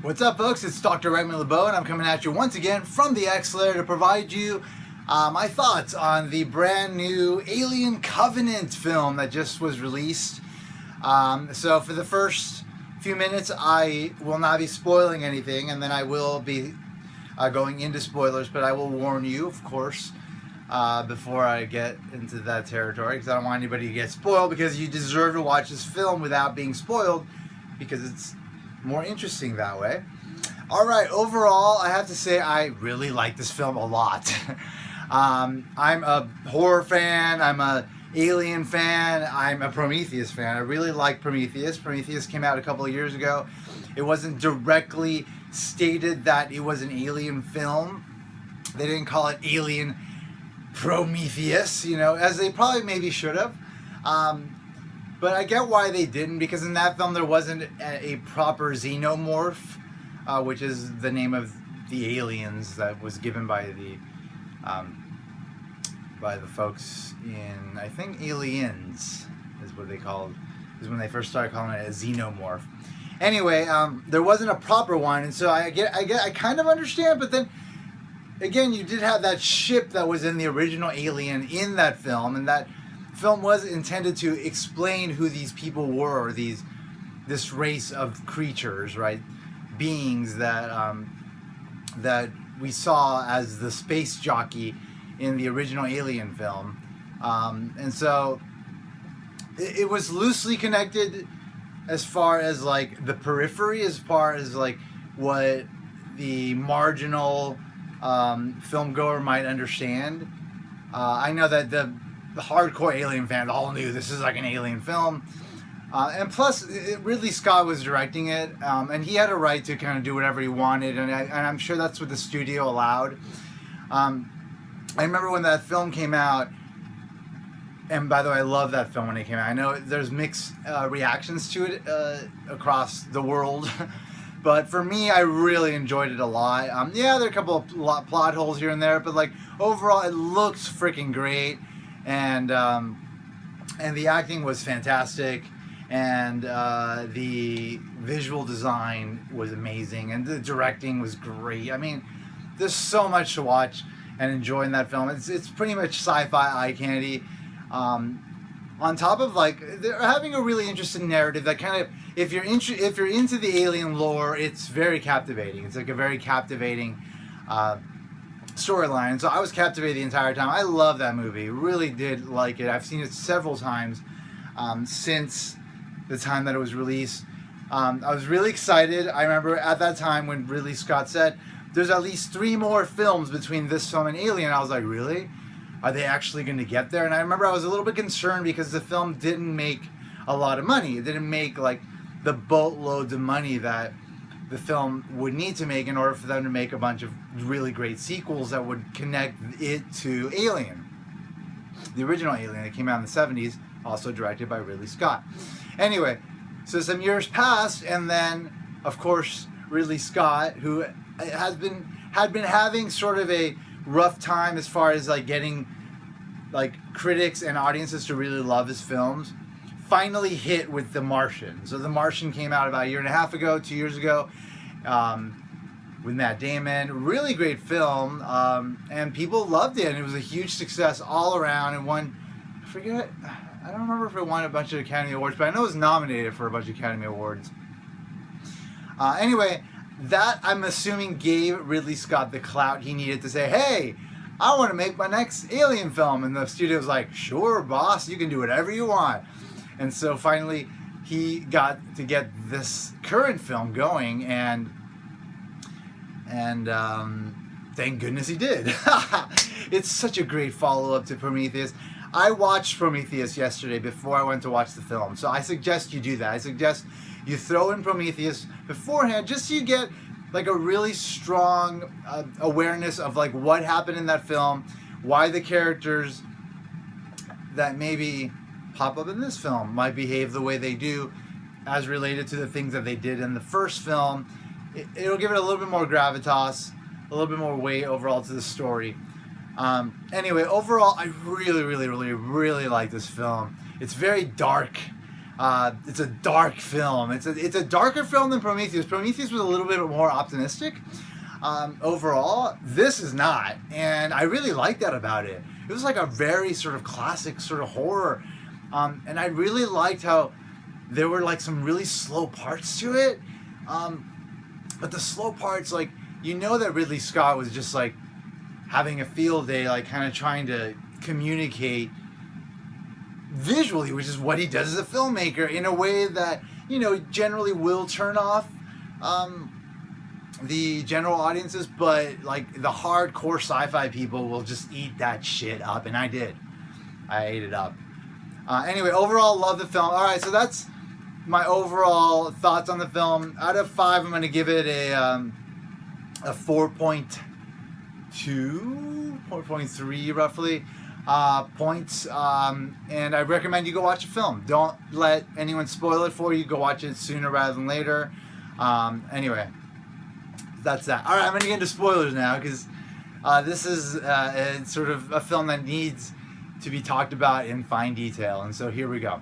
What's up, folks? It's Dr. Raymond LeBeau, and I'm coming at you once again from the X-Layer to provide you my thoughts on the brand new Alien Covenant film that just was released. So for the first few minutes, I will not be spoiling anything, and then I will be going into spoilers, but I will warn you, of course, before I get into that territory, because I don't want anybody to get spoiled, because you deserve to watch this film without being spoiled, because it's more interesting that way. Alright, overall, I have to say I really like this film a lot. I'm a horror fan, I'm a Alien fan, I'm a Prometheus fan. I really like Prometheus. Prometheus came out a couple of years ago. It wasn't directly stated that it was an alien film. They didn't call it Alien Prometheus, you know, as they probably maybe should have. But I get why they didn't, because in that film there wasn't a proper xenomorph, which is the name of the aliens that was given by the folks in, I think, Aliens is what they called, is when they first started calling it a xenomorph. Anyway, there wasn't a proper one, and so I kind of understand, but then again, you did have that ship that was in the original Alien in that film, and that film was intended to explain who these people were, or this race of creatures, right? Beings that we saw as the space jockey in the original Alien film. And so it was loosely connected as far as like the periphery, as far as like what the marginal film goer might understand. I know that the hardcore Alien fans all knew this is like an Alien film, and plus Ridley Scott was directing it, and he had a right to kind of do whatever he wanted, and I'm sure that's what the studio allowed. I remember when that film came out, and by the way, I love that film when it came out. I know there's mixed reactions to it across the world, but for me, I really enjoyed it a lot. Yeah, there are a couple of plot holes here and there, but like overall, it looks freaking great. And the acting was fantastic, and the visual design was amazing, and the directing was great. I mean, there's so much to watch and enjoy in that film. It's pretty much sci-fi eye candy. On top of like they're having a really interesting narrative that kind of, if you're into the Alien lore, it's very captivating. It's like a very captivating storyline. So I was captivated the entire time. I love that movie. Really did like it. I've seen it several times since the time that it was released. I was really excited. I remember at that time when Ridley Scott said there's at least 3 more films between this film and Alien. I was like, really? Are they actually going to get there? And I remember I was a little bit concerned because the film didn't make a lot of money. It didn't make like the boatloads of money that the film would need to make in order for them to make a bunch of really great sequels that would connect it to Alien. The original Alien that came out in the 70s, also directed by Ridley Scott. Anyway, so some years passed, and then, of course, Ridley Scott, who had been having sort of a rough time as far as like getting like critics and audiences to really love his films, finally hit with The Martian. So The Martian came out about 1.5 years, 2 years ago, with Matt Damon. Really great film, and people loved it, and it was a huge success all around. And won, I don't remember if it won a bunch of Academy Awards, but I know it was nominated for a bunch of Academy Awards. Anyway, that I'm assuming gave Ridley Scott the clout he needed to say, hey, I want to make my next Alien film. And the studio was like, sure, boss, you can do whatever you want. And so finally, he got to get this current film going, and thank goodness he did. It's such a great follow-up to Prometheus. I watched Prometheus yesterday before I went to watch the film, so I suggest you do that. I suggest you throw in Prometheus beforehand, just so you get like a really strong awareness of like what happened in that film, why the characters that maybe pop up in this film might behave the way they do as related to the things that they did in the first film. It'll give it a little bit more gravitas, a little bit more weight overall to the story. Anyway, overall, I really like this film. It's very dark. It's a dark film. It's a darker film than Prometheus. Prometheus was a little bit more optimistic. Overall, this is not, and I really like that about it. It was like a very sort of classic sort of horror, and I really liked how there were like some really slow parts to it, but the slow parts, like, you know that Ridley Scott was just like having a field day, like kind of trying to communicate visually, which is what he does as a filmmaker, in a way that, you know, generally will turn off the general audiences, but like the hardcore sci-fi people will just eat that shit up, and I did. I ate it up. Anyway, overall, love the film. All right, so that's my overall thoughts on the film. Out of 5, I'm going to give it a 4.2, 4.3 roughly points, and I recommend you go watch the film. Don't let anyone spoil it for you. Go watch it sooner rather than later. Anyway, that's that. All right, I'm going to get into spoilers now, because this is sort of a film that needs to be talked about in fine detail, and so here we go.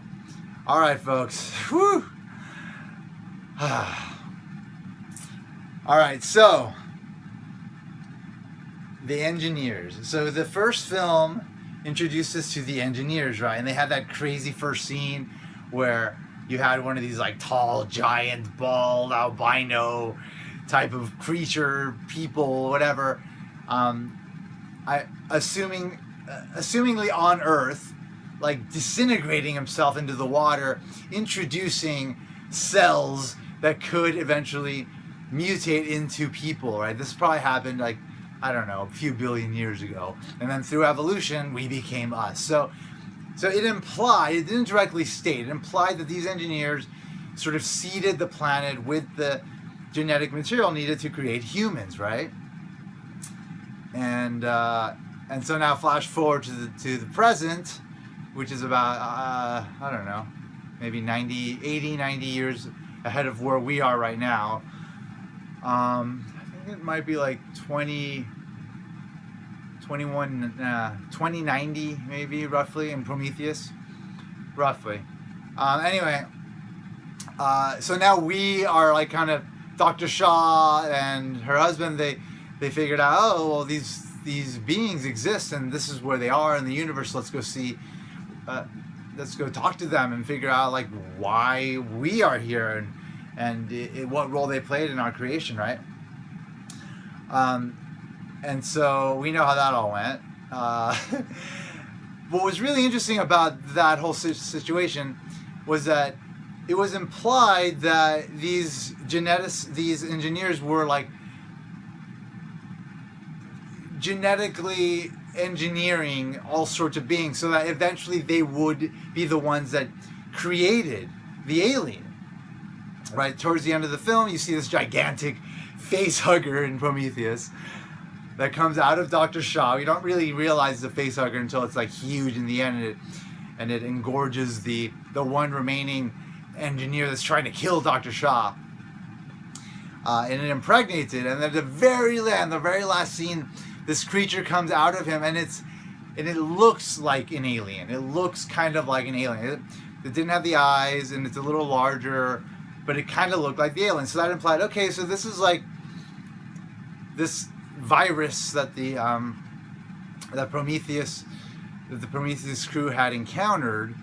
All right, folks. Whew. All right, so the engineers. So the first film introduced us to the engineers, right? And they had that crazy first scene where you had one of these like tall, giant, bald, albino type of creature, people, whatever. Assumingly on Earth, like disintegrating himself into the water, introducing cells that could eventually mutate into people, right? This probably happened like, I don't know, a few billion years ago. And then through evolution, we became us. So it implied, it didn't directly state, it implied that these engineers sort of seeded the planet with the genetic material needed to create humans, right? And so now flash forward to the present, which is about, I don't know, maybe 90 years ahead of where we are right now. I think it might be like 2090 maybe, roughly, in Prometheus. Roughly. Anyway, so now we are like kind of Dr. Shaw and her husband, they figured out, oh, well, these beings exist and this is where they are in the universe. Let's go see, let's go talk to them and figure out like why we are here and what role they played in our creation, right? And so we know how that all went. What was really interesting about that whole situation was that it was implied that these engineers were like genetically engineering all sorts of beings so that eventually they would be the ones that created the alien. Right, towards the end of the film, you see this gigantic face hugger in Prometheus that comes out of Dr. Shaw. You don't really realize the face hugger until it's like huge in the end, and it engorges the one remaining engineer that's trying to kill Dr. Shaw. And it impregnates it, and at the very last scene, this creature comes out of him, and it looks like an alien. It looks kind of like an alien. It didn't have the eyes, and it's a little larger, but it kind of looked like the alien. So that implied, okay, so this is like this virus that the Prometheus crew had encountered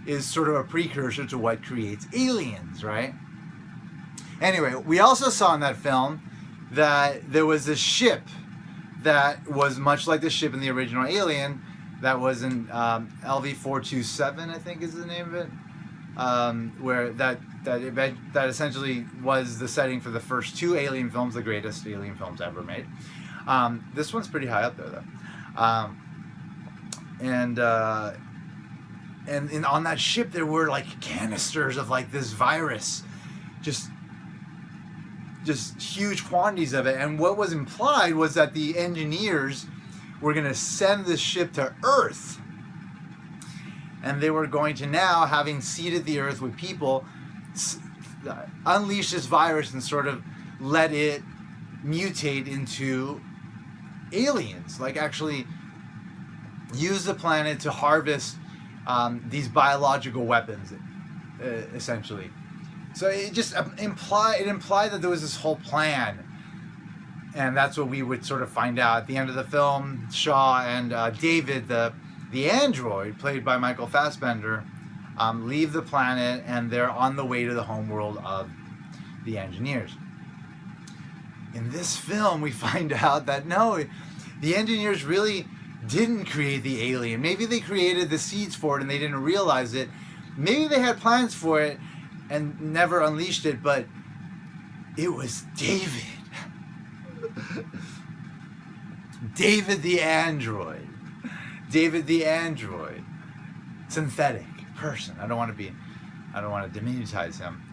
is sort of a precursor to what creates aliens, right? Anyway, we also saw in that film that there was a ship that was much like the ship in the original Alien, that was in LV-427, I think is the name of it, where that essentially was the setting for the first 2 Alien films, the greatest Alien films ever made. This one's pretty high up there, though. And on that ship there were like canisters of like this virus, just huge quantities of it. And what was implied was that the engineers were going to send this ship to Earth, and they were going to, now having seeded the Earth with people, unleash this virus and sort of let it mutate into aliens, like actually use the planet to harvest these biological weapons essentially. So it just implied that there was this whole plan, and that's what we would sort of find out at the end of the film. Shaw and David, the android played by Michael Fassbender, leave the planet, and they're on the way to the homeworld of the engineers. In this film, we find out that no, the engineers really didn't create the alien. Maybe they created the seeds for it and they didn't realize it. Maybe they had plans for it and never unleashed it, but it was David. David the android. David the android. Synthetic person. I don't want to diminutize him.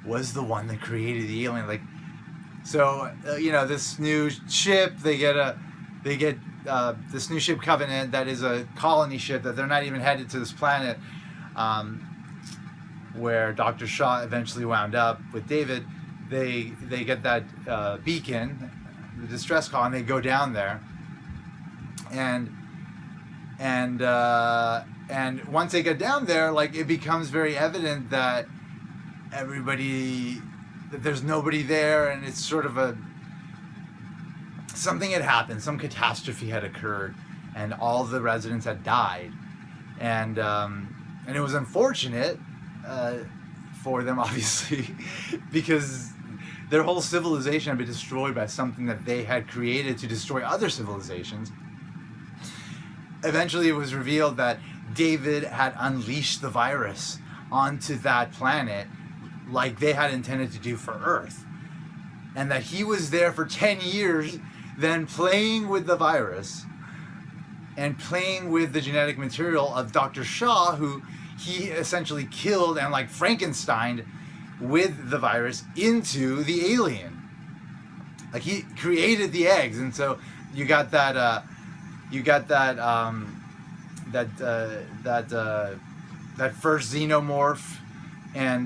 Was the one that created the alien. Like, so this new ship, they get this new ship Covenant that is a colony ship that they're not even headed to this planet, where Dr. Shaw eventually wound up with David. They get that beacon, the distress call, and they go down there. And once they get down there, like, it becomes very evident that there's nobody there, and it's sort of something had happened, some catastrophe had occurred, and all the residents had died, and it was unfortunate for them, obviously, because their whole civilization had been destroyed by something that they had created to destroy other civilizations. Eventually, it was revealed that David had unleashed the virus onto that planet like they had intended to do for Earth, and that he was there for 10 years then playing with the virus and playing with the genetic material of Dr. Shaw, who he essentially killed and like Frankensteined with the virus into the alien. Like, he created the eggs, and so you got that first xenomorph, and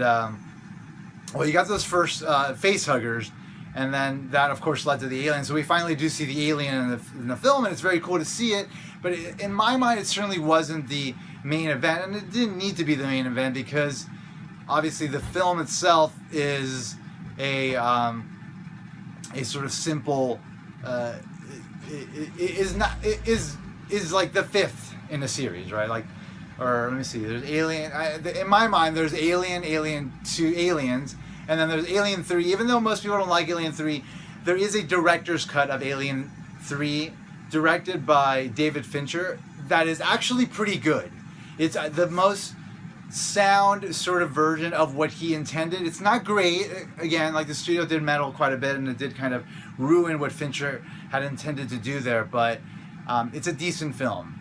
you got those first face huggers, and then that of course led to the alien. So we finally do see the alien in the film, and it's very cool to see it. But in my mind, it certainly wasn't the main event, and it didn't need to be the main event, because obviously the film itself is a sort of simple. Is like the fifth in a series, right? Like, or let me see. There's Alien. In my mind, there's Alien 2, Aliens, and then there's Alien 3. Even though most people don't like Alien 3, there is a director's cut of Alien 3, directed by David Fincher, that is actually pretty good. It's the most sound sort of version of what he intended. It's not great. Again, like, the studio did meddle quite a bit, and it did kind of ruin what Fincher had intended to do there, but it's a decent film.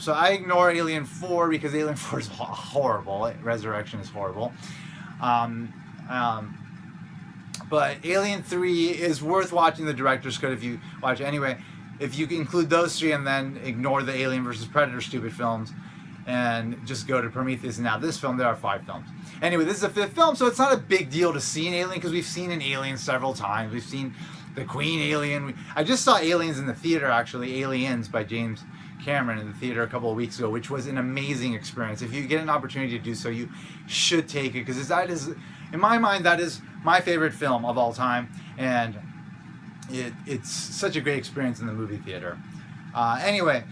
So I ignore Alien 4 because Alien 4 is horrible. Resurrection is horrible. But Alien 3 is worth watching the director's cut if you watch it. Anyway, if you include those three and then ignore the Alien vs. Predator stupid films and just go to Prometheus and now this film, there are 5 films. Anyway, this is the 5th film, so it's not a big deal to see an alien, because we've seen an alien several times. We've seen the Queen alien. I just saw Aliens in the theater, actually. Aliens by James Cameron in the theater a couple of weeks ago, which was an amazing experience. If you get an opportunity to do so, you should take it, because that is, in my mind, that is my favorite film of all time, and it's such a great experience in the movie theater. Anyway,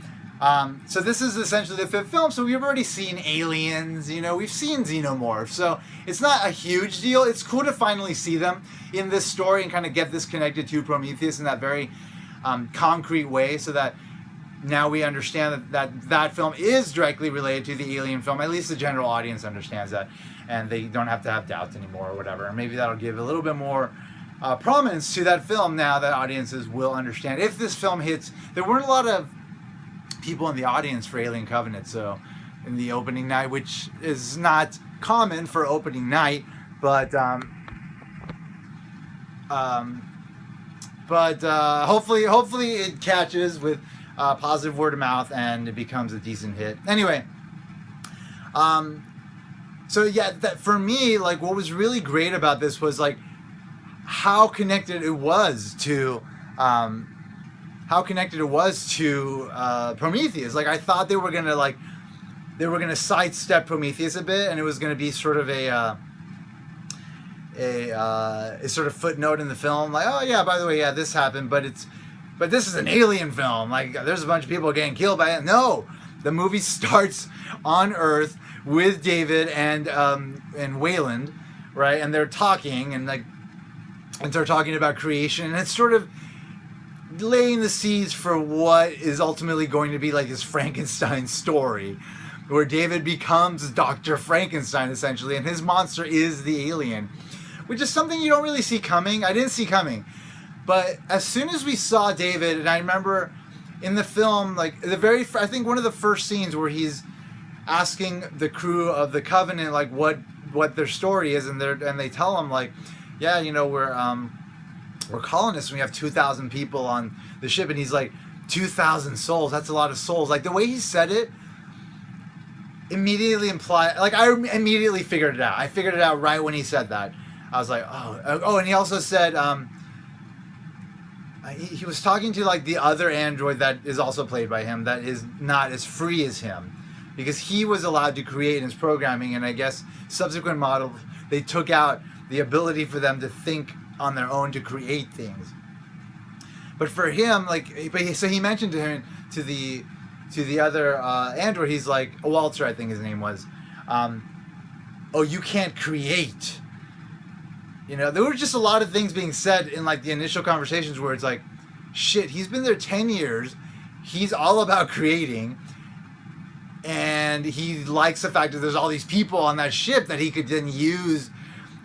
so this is essentially the 5th film, so we've already seen aliens, we've seen xenomorphs, so it's not a huge deal. It's cool to finally see them in this story and kind of get this connected to Prometheus in that very concrete way, so that now we understand that film is directly related to the alien film. At least the general audience understands that, and they don't have to have doubts anymore or whatever. And maybe that'll give a little bit more prominence to that film now that audiences will understand. If this film hits, there weren't a lot of people in the audience for Alien Covenant, so in the opening night, which is not common for opening night, but hopefully it catches with positive word of mouth and it becomes a decent hit. Anyway, so yeah, that for me, like, what was really great about this was like how connected it was to Prometheus. Like, I thought they were gonna like they were going to sidestep Prometheus a bit, and it was going to be sort of a sort of footnote in the film, like, oh yeah, by the way, yeah, this happened, but this is an alien film. Like, there's a bunch of people getting killed by it. No, the movie starts on Earth with David and Wayland, right? And they're talking and they're talking about creation, and it's sort of laying the seeds for what is ultimately going to be like this Frankenstein story, where David becomes Dr. Frankenstein essentially, and his monster is the alien, which is something you don't really see coming. I didn't see coming, but as soon as we saw David, and I remember in the film, like I think one of the first scenes where he's asking the crew of the Covenant like what their story is, and they tell him like, yeah, you know, we're colonists and we have 2,000 people on the ship, and he's like, 2,000 souls, that's a lot of souls. Like the way he said it immediately implied, like I immediately figured it out. I figured it out right when he said that. I was like, oh, and he also said, he was talking to like the other android that is also played by him, that is not as free as him, because he was allowed to create in his programming, and I guess subsequent models, they took out the ability for them to think on their own to create things. But for him, so he mentioned to him, to the other android, he's like, Walter, I think his name was, oh, you can't create. You know, there were just a lot of things being said in like the initial conversations where it's like, shit, he's been there 10 years, he's all about creating, and he likes the fact that there's all these people on that ship that he could then use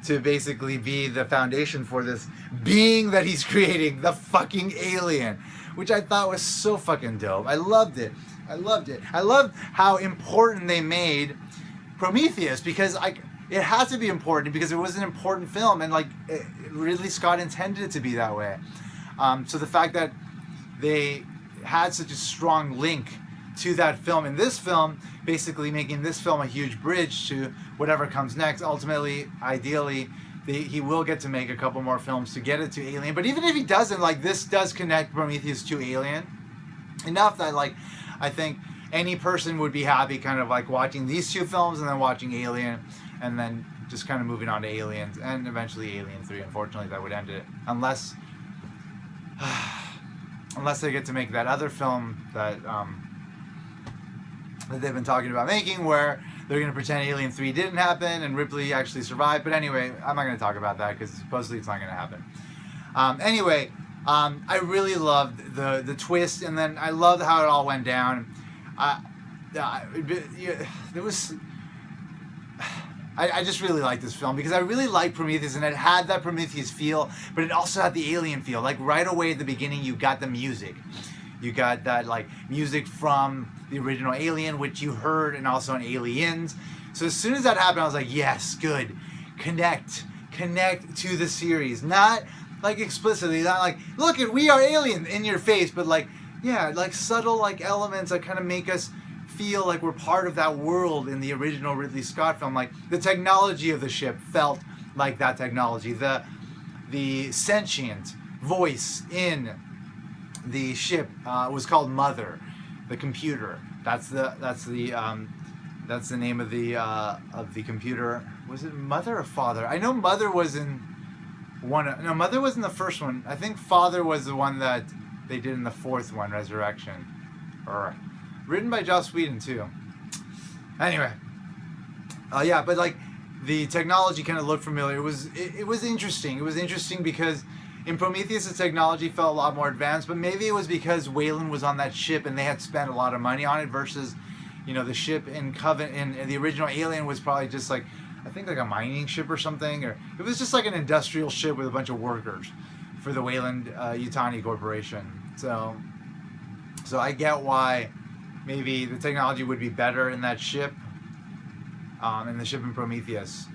to basically be the foundation for this being that he's creating, the fucking alien, which I thought was so fucking dope. I loved it. I loved how important they made Prometheus, because it had to be important because it was an important film, and like Ridley Scott intended it to be that way. So the fact that they had such a strong link to that film in this film, basically making this film a huge bridge to whatever comes next. Ultimately, ideally, he will get to make a couple more films to get it to Alien. But even if he doesn't, like, this does connect Prometheus to Alien enough that, like, I think any person would be happy kind of like watching these two films and then watching Alien, and then just kind of moving on to Aliens, and eventually Alien 3. Unfortunately, that would end it. Unless they get to make that other film that they've been talking about making, where they're going to pretend Alien 3 didn't happen and Ripley actually survived. But anyway, I'm not going to talk about that because supposedly it's not going to happen. I really loved the twist, and then I loved how it all went down. There was... I just really like this film because I really like Prometheus, and it had that Prometheus feel, but it also had the Alien feel. Like right away at the beginning, you got the music. You got that like music from the original Alien, which you heard, and also in Aliens. So as soon as that happened, I was like, yes, good. Connect to the series. Not like explicitly, not like, look, we are aliens in your face, but like, yeah, like subtle like elements that kind of make us feel like we're part of that world in the original Ridley Scott film. Like the technology of the ship felt like that technology. The sentient voice in the ship was called Mother, the computer. That's the name of the computer. Was it Mother or Father? I know Mother was in one. No, Mother was in the first one. I think Father was the one that they did in the fourth one, Resurrection, or written by Joss Whedon too. Anyway, yeah, but like the technology kind of looked familiar. It was interesting. It was interesting because in Prometheus, the technology felt a lot more advanced, but maybe it was because Wayland was on that ship and they had spent a lot of money on it versus, you know, the ship in Covenant, in the original Alien was probably just like, I think like a mining ship or something, or it was just like an industrial ship with a bunch of workers for the Wayland Yutani Corporation. So I get why maybe the technology would be better in that ship, in the ship in Prometheus.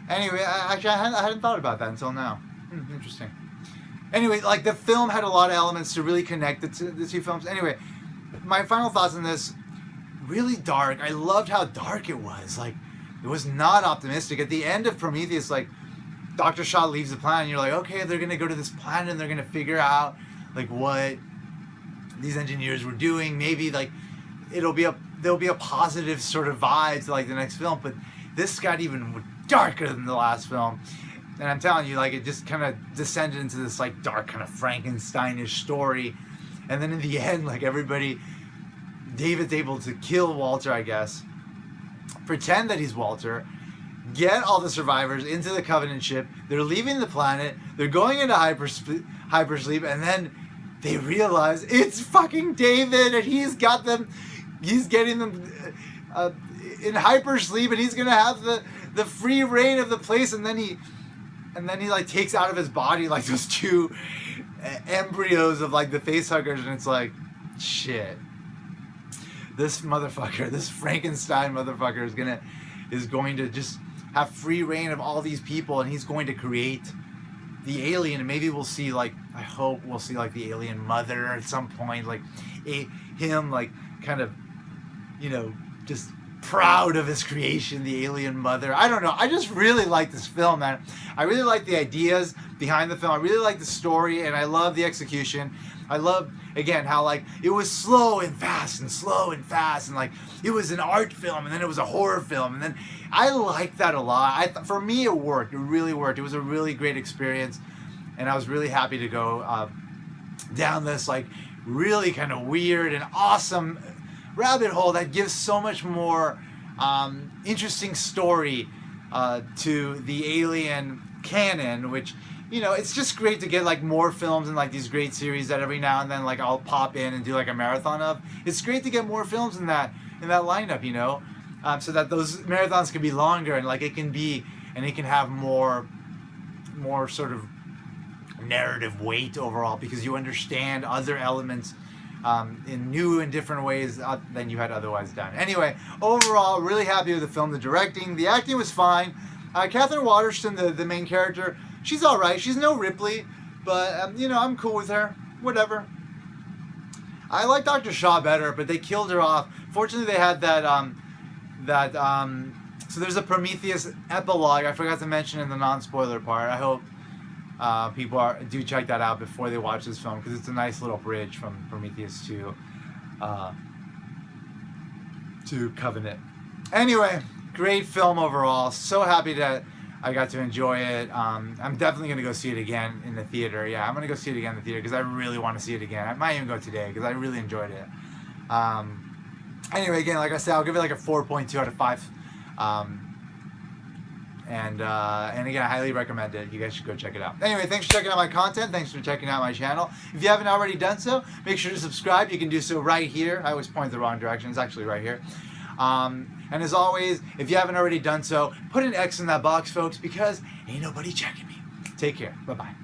Anyway, I hadn't thought about that until now. Interesting. Anyway, like the film had a lot of elements to really connect the two films. Anyway, my final thoughts on this, really dark. I loved how dark it was. Like, it was not optimistic. At the end of Prometheus, like, Dr. Shaw leaves the planet and you're like, okay, they're going to go to this planet and they're going to figure out, like, what these engineers were doing. Maybe, like, it'll be there'll be a positive sort of vibe to like the next film, but this got even darker than the last film. And I'm telling you, like, it just kind of descended into this like dark kind of Frankensteinish story. And then in the end, like David's able to kill Walter, I guess, pretend that he's Walter, get all the survivors into the Covenant ship. They're leaving the planet. They're going into hypersleep, and then they realize it's fucking David, and he's got them. He's getting them in hypersleep, and he's gonna have the free reign of the place. And then he like takes out of his body like those two embryos of like the facehuggers, and it's like, shit. This motherfucker, this Frankenstein motherfucker is going to just have free reign of all these people, and he's going to create the alien, and maybe we'll see, like, I hope we'll see like the alien mother at some point, like him like kind of, you know, just proud of his creation, the alien mother. I don't know. I just really like this film, man. I really like the ideas behind the film. I really like the story, and I love the execution. I love, again, how like it was slow and fast, and like it was an art film, and then it was a horror film, and then I like that a lot. For me, it worked. It really worked. It was a really great experience, and I was really happy to go down this like really kind of weird and awesome rabbit hole that gives so much more interesting story to the Alien canon, which, you know, it's just great to get like more films and like these great series that every now and then like I'll pop in and do like a marathon of. It's great to get more films in that lineup, you know, so that those marathons can be longer, and like it can have more sort of narrative weight overall, because you understand other elements in new and different ways than you had otherwise done. Anyway, overall, really happy with the film. The directing, the acting was fine. Catherine Waterston, the main character, she's all right. She's no Ripley, but you know, I'm cool with her. Whatever. I like Dr. Shaw better, but they killed her off. Fortunately, they had so there's a Prometheus epilogue I forgot to mention in the non-spoiler part. I hope people do check that out before they watch this film, because it's a nice little bridge from Prometheus to Covenant. Anyway, great film overall. So happy that I got to enjoy it. I'm definitely going to go see it again in the theater. Yeah, I'm going to go see it again in the theater because I really want to see it again. I might even go today because I really enjoyed it. Anyway, again, like I said, I'll give it like a 4.2 out of 5. And again, I highly recommend it. You guys should go check it out. Anyway, thanks for checking out my content. Thanks for checking out my channel. If you haven't already done so, make sure to subscribe. You can do so right here. I always point the wrong direction. It's actually right here. And as always, if you haven't already done so, put an X in that box, folks, because ain't nobody checking me. Take care. Bye-bye.